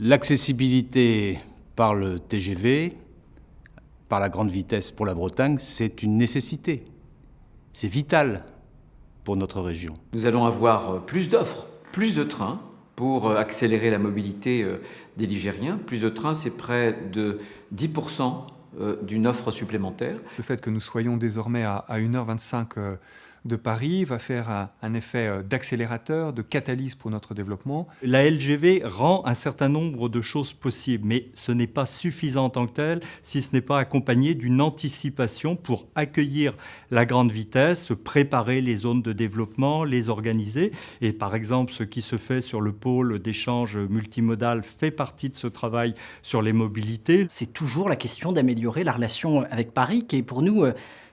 L'accessibilité par le TGV, par la grande vitesse pour la Bretagne, c'est une nécessité. C'est vital pour notre région. Nous allons avoir plus d'offres, plus de trains pour accélérer la mobilité des Ligériens. Plus de trains, c'est près de 10% d'une offre supplémentaire. Le fait que nous soyons désormais à 1h25 de Paris va faire un effet d'accélérateur, de catalyse pour notre développement. La LGV rend un certain nombre de choses possibles, mais ce n'est pas suffisant en tant que tel si ce n'est pas accompagné d'une anticipation pour accueillir la grande vitesse, préparer les zones de développement, les organiser. Et par exemple, ce qui se fait sur le pôle d'échange multimodal fait partie de ce travail sur les mobilités. C'est toujours la question d'améliorer la relation avec Paris qui est pour nous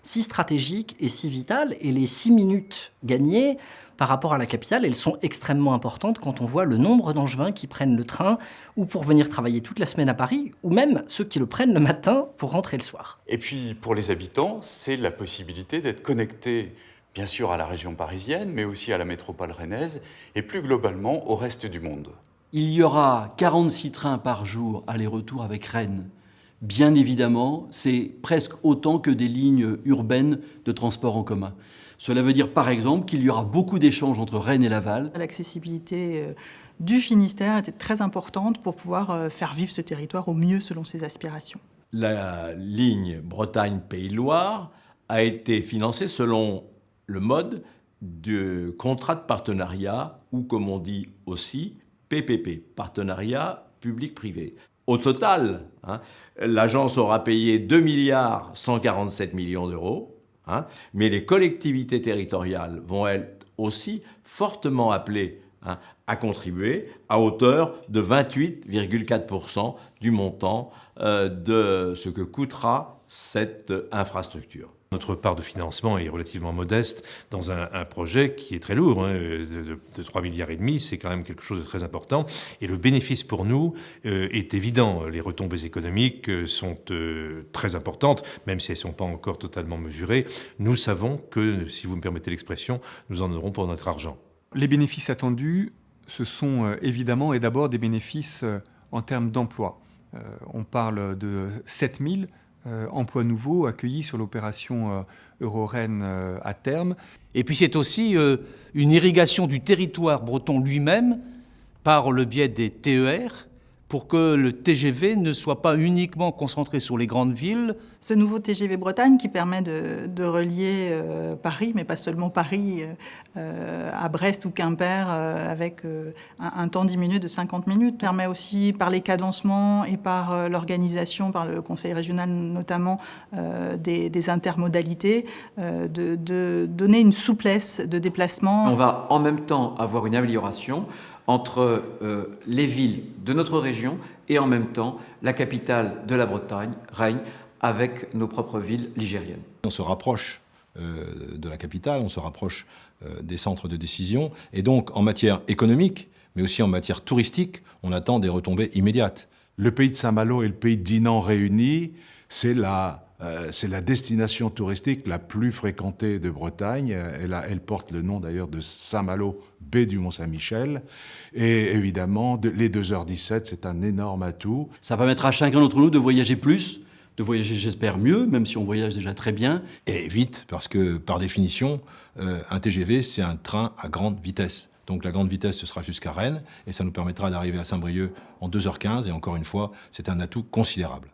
si stratégique et si vitale. Et les 6 minutes gagnées par rapport à la capitale, elles sont extrêmement importantes quand on voit le nombre d'Angevins qui prennent le train ou pour venir travailler toute la semaine à Paris, ou même ceux qui le prennent le matin pour rentrer le soir. Et puis pour les habitants, c'est la possibilité d'être connectés bien sûr à la région parisienne, mais aussi à la métropole rennaise et plus globalement au reste du monde. Il y aura 46 trains par jour aller-retour avec Rennes. Bien évidemment, c'est presque autant que des lignes urbaines de transport en commun. Cela veut dire par exemple qu'il y aura beaucoup d'échanges entre Rennes et Laval. L'accessibilité du Finistère était très importante pour pouvoir faire vivre ce territoire au mieux selon ses aspirations. La ligne Bretagne-Pays de Loire a été financée selon le mode de contrat de partenariat ou, comme on dit aussi, PPP, partenariat public-privé. Au total, l'agence aura payé 2 147 milliards d'euros, mais les collectivités territoriales vont être aussi fortement appelées à contribuer à hauteur de 28,4% du montant de ce que coûtera cette infrastructure. Notre part de financement est relativement modeste dans un projet qui est très lourd, de 3,5 milliards, c'est quand même quelque chose de très important. Et le bénéfice pour nous est évident. Les retombées économiques sont très importantes, même si elles ne sont pas encore totalement mesurées. Nous savons que, si vous me permettez l'expression, nous en aurons pour notre argent. Les bénéfices attendus, ce sont évidemment et d'abord des bénéfices en termes d'emploi. On parle de 7000 emplois nouveaux accueillis sur l'opération Euro-Rennes à terme. Et puis c'est aussi une irrigation du territoire breton lui-même par le biais des TER pour que le TGV ne soit pas uniquement concentré sur les grandes villes. Ce nouveau TGV Bretagne qui permet de relier Paris, mais pas seulement Paris, à Brest ou Quimper avec un temps diminué de 50 minutes, permet aussi par les cadencements et par l'organisation, par le Conseil régional notamment, des intermodalités, de donner une souplesse de déplacement. On va en même temps avoir une amélioration entre les villes de notre région et en même temps la capitale de la Bretagne, Rennes, avec nos propres villes ligériennes. On se rapproche de la capitale, on se rapproche des centres de décision, et donc en matière économique, mais aussi en matière touristique, on attend des retombées immédiates. Le pays de Saint-Malo et le pays de Dinan réunis, c'est la destination touristique la plus fréquentée de Bretagne. Elle porte le nom d'ailleurs de Saint-Malo, baie du Mont-Saint-Michel. Et évidemment, les 2h17, c'est un énorme atout. Ça permettra à chacun d'entre nous de voyager plus, de voyager, j'espère, mieux, même si on voyage déjà très bien. Et vite, parce que par définition, un TGV, c'est un train à grande vitesse. Donc la grande vitesse, ce sera jusqu'à Rennes, et ça nous permettra d'arriver à Saint-Brieuc en 2h15. Et encore une fois, c'est un atout considérable.